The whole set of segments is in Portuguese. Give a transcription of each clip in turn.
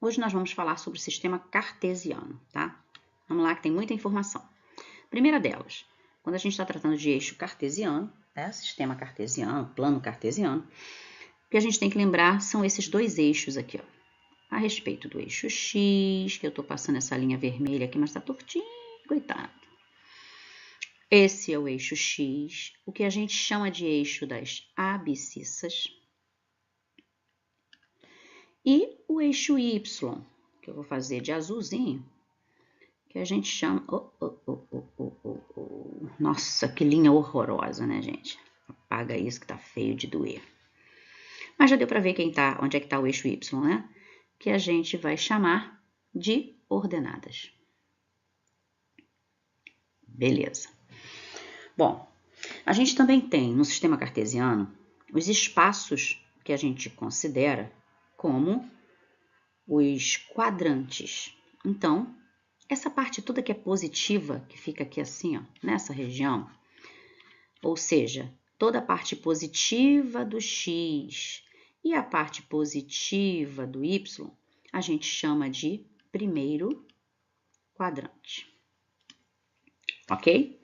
Hoje nós vamos falar sobre o sistema cartesiano, tá? Vamos lá que tem muita informação. Primeira delas, quando a gente está tratando de eixo cartesiano, né, sistema cartesiano, plano cartesiano, o que a gente tem que lembrar são esses dois eixos aqui, ó. A respeito do eixo X, que eu estou passando essa linha vermelha aqui, mas está tortinho, coitado. Esse é o eixo X, o que a gente chama de eixo das abscissas. E o eixo Y, que eu vou fazer de azulzinho, que a gente chama... Nossa, que linha horrorosa, né, gente? Apaga isso que tá feio de doer. Mas já deu para ver onde é que tá o eixo Y, né? Que a gente vai chamar de ordenadas. Beleza. Bom, a gente também tem no sistema cartesiano os espaços que a gente considera como os quadrantes. Então, essa parte toda que é positiva, que fica aqui assim, ó, nessa região, ou seja, toda a parte positiva do X e a parte positiva do Y, a gente chama de primeiro quadrante. Ok?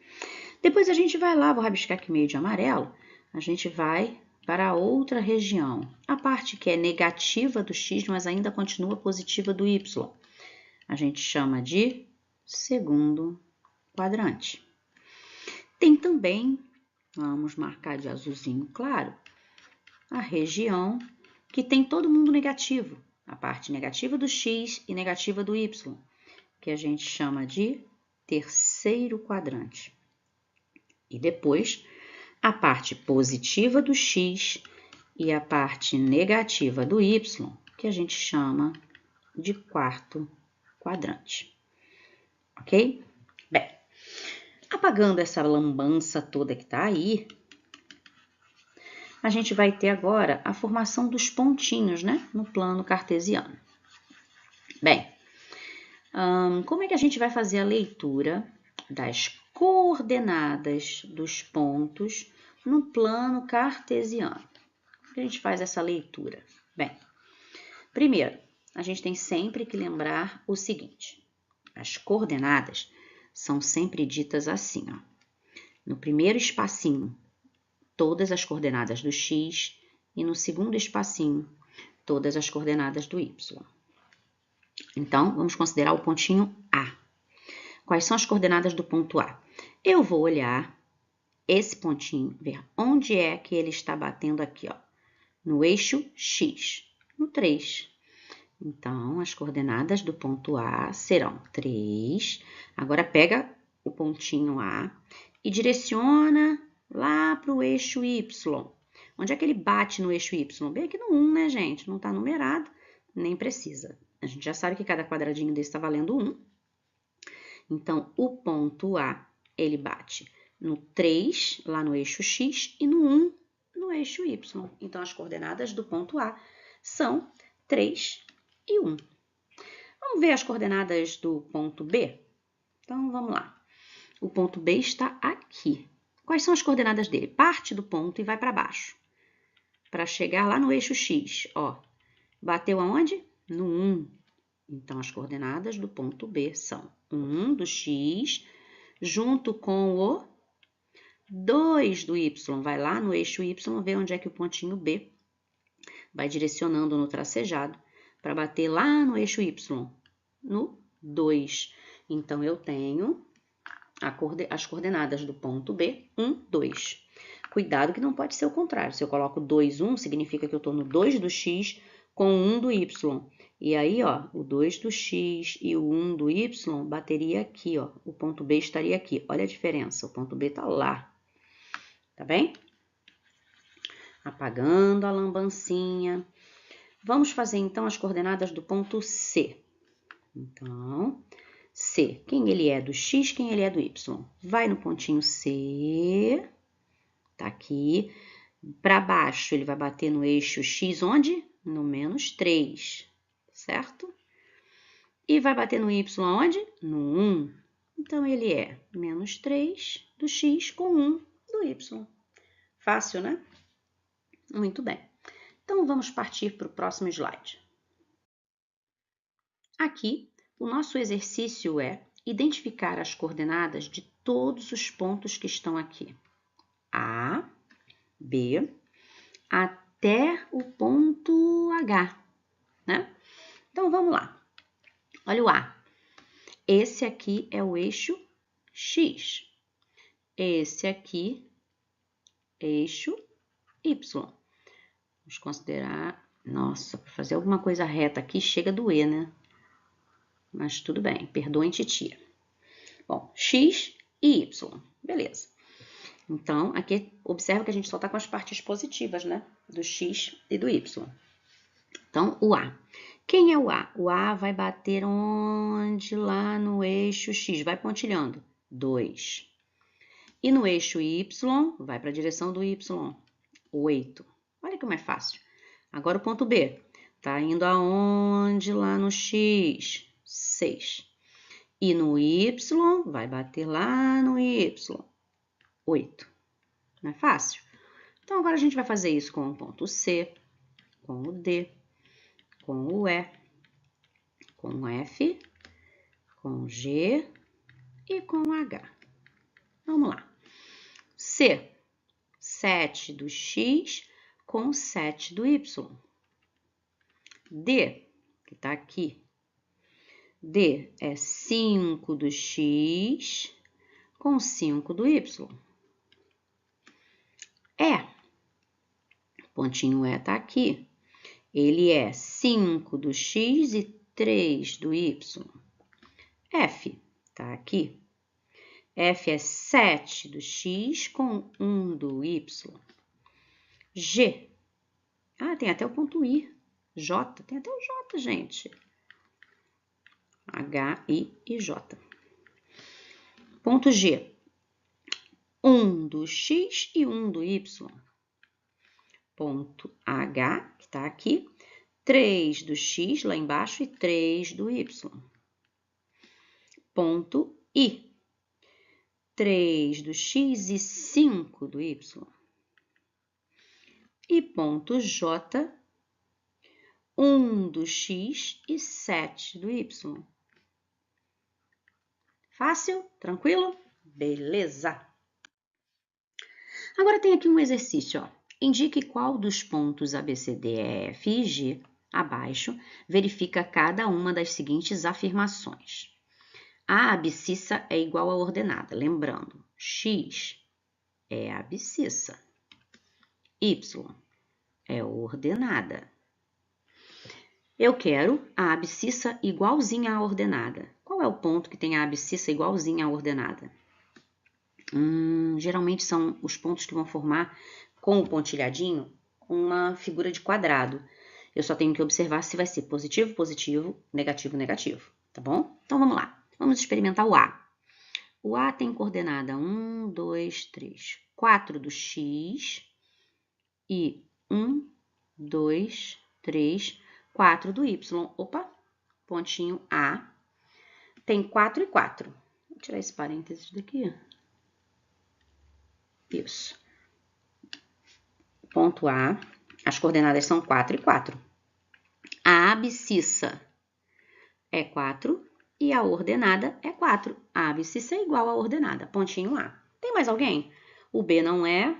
Depois a gente vai lá, vou rabiscar aqui meio de amarelo, a gente vai para outra região. A parte que é negativa do X, mas ainda continua positiva do Y. A gente chama de segundo quadrante. Tem também, vamos marcar de azulzinho claro, a região que tem todo mundo negativo. A parte negativa do X e negativa do Y, que a gente chama de terceiro quadrante. E depois, a parte positiva do X e a parte negativa do Y, que a gente chama de quarto quadrante. Ok? Bem, apagando essa lambança toda que tá aí, a gente vai ter agora a formação dos pontinhos, né? No plano cartesiano. Bem, como é que a gente vai fazer a leitura das coordenadas dos pontos no plano cartesiano? Como é que a gente faz essa leitura? Bem, primeiro, a gente tem sempre que lembrar o seguinte: as coordenadas são sempre ditas assim, ó. No primeiro espacinho, todas as coordenadas do X e no segundo espacinho, todas as coordenadas do Y. Então, vamos considerar o pontinho A. Quais são as coordenadas do ponto A? Eu vou olhar esse pontinho, ver onde é que ele está batendo aqui, ó. No eixo X, no 3. Então, as coordenadas do ponto A serão 3. Agora, pega o pontinho A e direciona lá para o eixo Y. Onde é que ele bate no eixo Y? Bem aqui no 1, né, gente? Não está numerado, nem precisa. A gente já sabe que cada quadradinho desse está valendo 1. Então, o ponto A, ele bate no 3, lá no eixo X, e no 1, no eixo Y. Então, as coordenadas do ponto A são 3 e 1. Vamos ver as coordenadas do ponto B? Então, vamos lá. O ponto B está aqui. Quais são as coordenadas dele? Parte do ponto e vai para baixo. Para chegar lá no eixo X, ó. Bateu aonde? No 1. Então, as coordenadas do ponto B são 1 do X, junto com o 2 do Y. Vai lá no eixo Y, ver onde é que o pontinho B vai direcionando no tracejado para bater lá no eixo Y, no 2. Então, eu tenho as coordenadas do ponto B, 1, 2. Cuidado que não pode ser o contrário. Se eu coloco 2, 1, significa que eu estou no 2 do X com 1 do Y. E aí, ó, o 2 do X e o 1 do Y bateria aqui, ó. O ponto B estaria aqui. Olha a diferença, o ponto B tá lá. Tá bem? Apagando a lambancinha. Vamos fazer, então, as coordenadas do ponto C. Então, C, quem ele é do X, quem ele é do Y? Vai no pontinho C, tá aqui. Para baixo, ele vai bater no eixo X, onde? No menos 3, certo? E vai bater no Y onde? No 1. Então, ele é menos 3 do X com 1 do Y. Fácil, né? Muito bem. Então, vamos partir para o próximo slide. Aqui, o nosso exercício é identificar as coordenadas de todos os pontos que estão aqui. A, B, até o ponto H, né? Então, vamos lá. Olha o A. Esse aqui é o eixo X. Esse aqui, eixo Y. Vamos considerar... Nossa, para fazer alguma coisa reta aqui, chega a doer, né? Mas tudo bem, perdoem titia. Bom, X e Y, beleza. Então, aqui, observa que a gente só está com as partes positivas, né? Do X e do Y. Então, o A. Quem é o A? O A vai bater onde? Lá no eixo X, vai pontilhando. 2. E no eixo Y, vai para a direção do Y. 8. Olha como é fácil. Agora o ponto B. Tá indo aonde? Lá no X. 6. E no Y, vai bater lá no Y. 8. Não é fácil? Então, agora a gente vai fazer isso com o ponto C, com o D, com o E, com o F, com o G e com o H. Vamos lá. C, 7 do X com 7 do Y. D, que tá aqui. D é 5 do X com 5 do Y. E, pontinho E tá aqui. Ele é 5 do X e 3 do Y. F, tá aqui. F é 7 do X com 1 do Y. G. Ah, tem até o ponto I. J, tem até o J, gente. H, I e J. Ponto G. 1 do X e 1 do Y. Ponto H, que tá aqui. 3 do X lá embaixo e 3 do Y. Ponto I. 3 do X e 5 do Y. E ponto J, 1 do X e 7 do Y. Fácil? Tranquilo? Beleza! Agora tem aqui um exercício, ó. Indique qual dos pontos ABCD, F e G abaixo verifica cada uma das seguintes afirmações. A abscissa é igual à ordenada. Lembrando, X é a abscissa. Y é ordenada. Eu quero a abscissa igualzinha à ordenada. Qual é o ponto que tem a abscissa igualzinha à ordenada? Geralmente são os pontos que vão formar, com o pontilhadinho, uma figura de quadrado. Eu só tenho que observar se vai ser positivo, positivo, negativo, negativo. Tá bom? Então, vamos lá. Vamos experimentar o A. O A tem coordenada 1, 2, 3, 4 do X e 1, 2, 3, 4 do Y. Opa, pontinho A. Tem 4 e 4. Vou tirar esse parênteses daqui. Isso. Ponto A. As coordenadas são 4 e 4. A abscissa é 4 e a ordenada é 4. A abscissa é igual à ordenada. Pontinho A. Tem mais alguém? O B não é.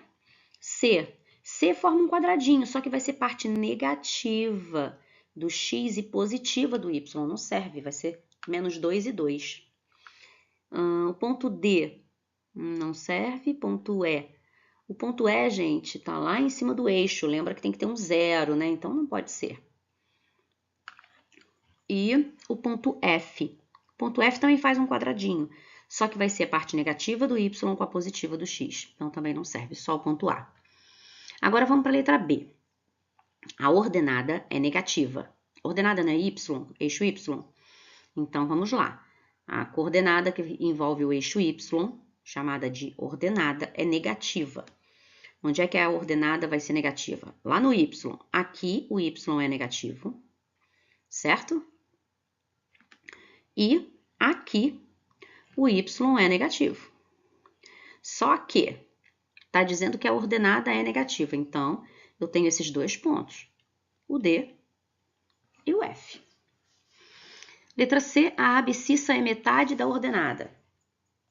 C. C forma um quadradinho, só que vai ser parte negativa do X e positiva do Y. Não serve, vai ser menos 2 e 2. O ponto D não serve. Ponto E. O ponto E, gente, tá lá em cima do eixo. Lembra que tem que ter um zero, né? Então, não pode ser. E o ponto F. O ponto F também faz um quadradinho, só que vai ser a parte negativa do Y com a positiva do X. Então, também não serve, só o ponto A. Agora, vamos para a letra B. A ordenada é negativa. Ordenada não é Y, eixo Y? Então, vamos lá. A coordenada que envolve o eixo Y, chamada de ordenada, é negativa. Onde é que a ordenada vai ser negativa? Lá no Y. Aqui, o Y é negativo, certo? E aqui, o Y é negativo. Só que está dizendo que a ordenada é negativa. Então, eu tenho esses dois pontos, o D e o F. Letra C, a abscissa é metade da ordenada.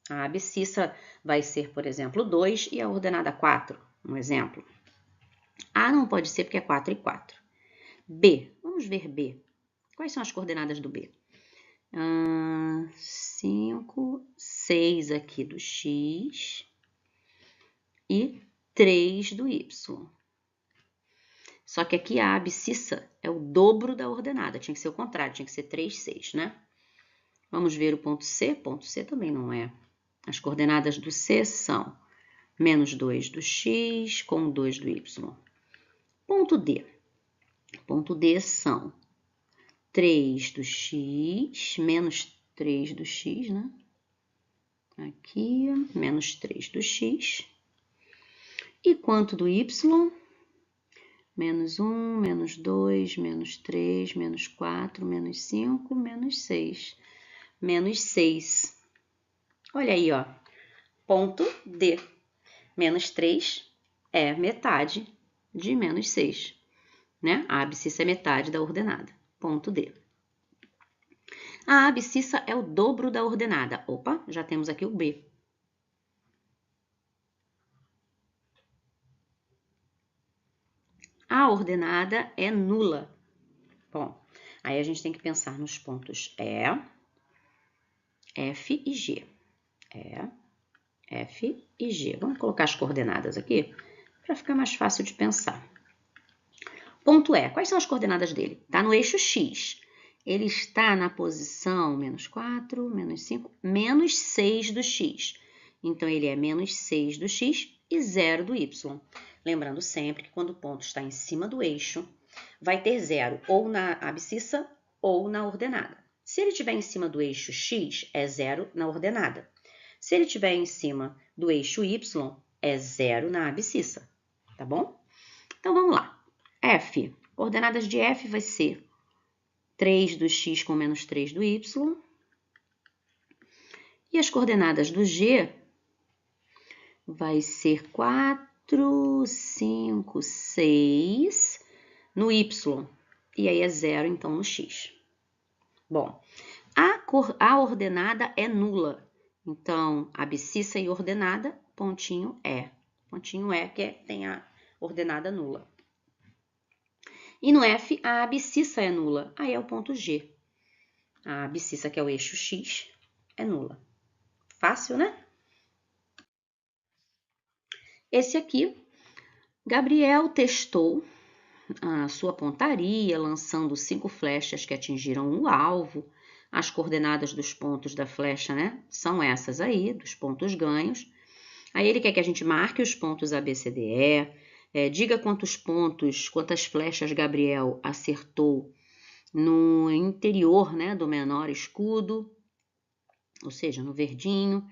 A abscissa vai ser, por exemplo, 2 e a ordenada 4, um exemplo. A não pode ser porque é 4 e 4. B, vamos ver B. Quais são as coordenadas do B? 5, 6 aqui do x e 3 do y. Só que aqui a abscissa é o dobro da ordenada. Tinha que ser o contrário, tinha que ser 3, 6, né? Vamos ver o ponto C. Ponto C também não é. As coordenadas do C são menos 2 do x com 2 do y. Ponto D. Ponto D são 3 do x, menos 3 do x, né? Aqui, menos 3 do x. E quanto do y? Menos 1, menos 2, menos 3, menos 4, menos 5, menos 6. Menos 6. Olha aí, ó. Ponto D. Menos 3 é metade de menos 6, né? A abscissa é metade da ordenada. Ponto D. A abscissa é o dobro da ordenada. Opa, já temos aqui o B. A ordenada é nula. Bom, aí a gente tem que pensar nos pontos E, F e G. E, F e G. Vamos colocar as coordenadas aqui para ficar mais fácil de pensar. Ponto E, quais são as coordenadas dele? Está no eixo X. Ele está na posição menos 4, menos 5, menos 6 do X. Então, ele é menos 6 do X e 0 do Y. Lembrando sempre que quando o ponto está em cima do eixo, vai ter 0 ou na abscissa ou na ordenada. Se ele estiver em cima do eixo X, é 0 na ordenada. Se ele estiver em cima do eixo Y, é 0 na abscissa, tá bom? Então, vamos lá. F. Coordenadas de F vai ser 3 do x com menos 3 do y. E as coordenadas do G vai ser 4, 5, 6 no y. E aí é 0, então, no x. Bom, a ordenada é nula. Então, abscissa e ordenada, pontinho E. Pontinho E que tem a ordenada nula. E no F, a abscissa é nula. Aí é o ponto G. A abscissa, que é o eixo X, é nula. Fácil, né? Esse aqui, Gabriel testou a sua pontaria, lançando 5 flechas que atingiram o alvo. As coordenadas dos pontos da flecha, né? São essas aí, dos pontos ganhos. Aí ele quer que a gente marque os pontos A, B, C, D, E. Diga quantas flechas Gabriel acertou no interior, né, do menor escudo, ou seja, no verdinho.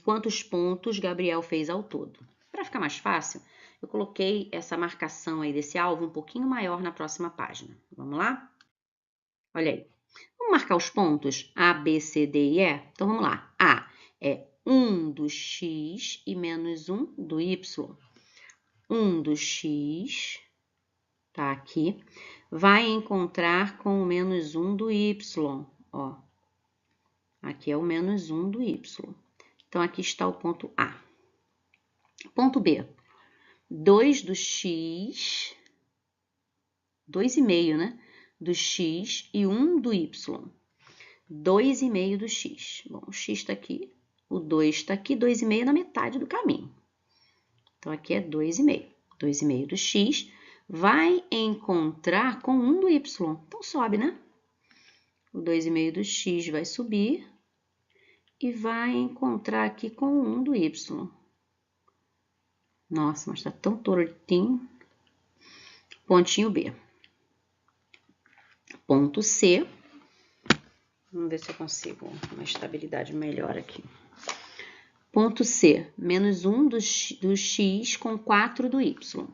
Quantos pontos Gabriel fez ao todo. Para ficar mais fácil, eu coloquei essa marcação aí desse alvo um pouquinho maior na próxima página. Vamos lá? Olha aí. Vamos marcar os pontos A, B, C, D e E? Então, vamos lá. A é 1 do x e menos 1 do y. 1 do x, tá aqui, vai encontrar com o menos 1 do y, ó. Aqui é o menos 1 do y. Então, aqui está o ponto A. Ponto B. 2 do x, 2,5, né? Do x e 1 do y. 2,5 do x. Bom, o x está aqui, o 2 está aqui, 2,5 na metade do caminho. Então, aqui é 2,5. 2,5 do x vai encontrar com 1 do y. Então, sobe, né? O 2,5 do x vai subir e vai encontrar aqui com 1 do y. Nossa, mas tá tão tortinho. Pontinho B. Ponto C. Vamos ver se eu consigo uma estabilidade melhor aqui. Ponto C. Menos 1 do x com 4 do y.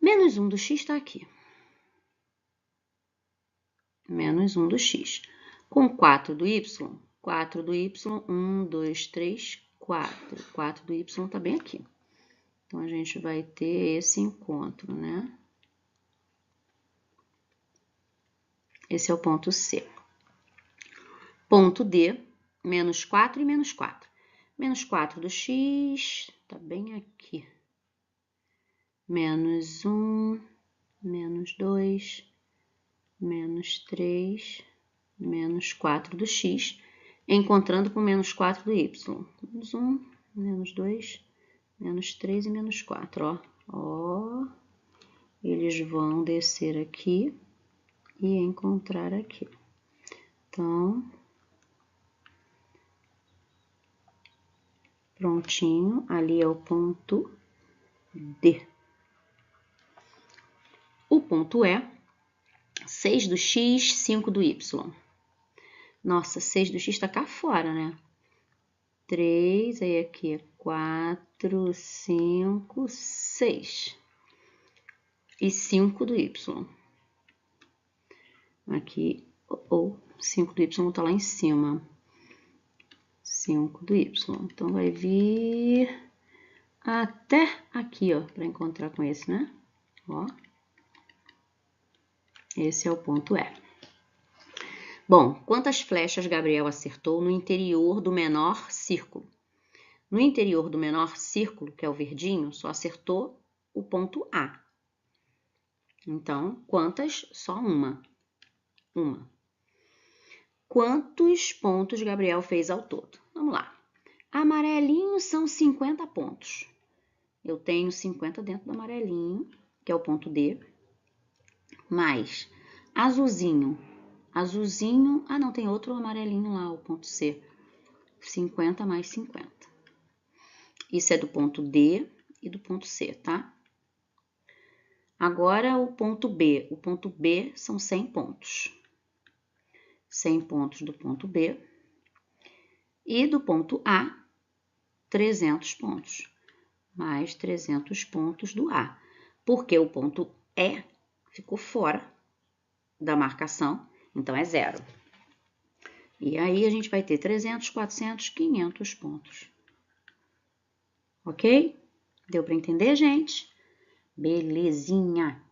Menos 1 do x está aqui. Menos 1 do x. Com 4 do y. 4 do y. 1, 2, 3, 4. 4 do y está bem aqui. Então, a gente vai ter esse encontro, né? Esse é o ponto C. Ponto D, menos 4 e menos 4. Menos 4 do x, tá bem aqui. Menos 1, menos 2, menos 3, menos 4 do x, encontrando com menos 4 do y. Menos 1, menos 2, menos 3 e menos 4, ó. Eles vão descer aqui e encontrar aqui. Então, prontinho, ali é o ponto D. O ponto E, 6 do x, 5 do y. Nossa, 6 do x tá cá fora, né? 3, aí aqui é 4, 5, 6. E 5 do y. Aqui, ou 5 do y tá lá em cima. 5 do y. Então, vai vir até aqui, ó, para encontrar com esse, né? Ó. Esse é o ponto E. Bom, quantas flechas Gabriel acertou no interior do menor círculo? No interior do menor círculo, que é o verdinho, só acertou o ponto A. Então, quantas? Só uma. Uma. Quantos pontos Gabriel fez ao todo? Vamos lá. Amarelinho são 50 pontos. Eu tenho 50 dentro do amarelinho, que é o ponto D. Mais azulzinho. Azulzinho, não, tem outro amarelinho lá, o ponto C. 50 mais 50. Isso é do ponto D e do ponto C, tá? Agora o ponto B. O ponto B são 100 pontos. 100 pontos do ponto B. E do ponto A, 300 pontos. Mais 300 pontos do A. Porque o ponto E ficou fora da marcação, então é 0. E aí a gente vai ter 300, 400, 500 pontos. Ok? Deu para entender, gente? Belezinha!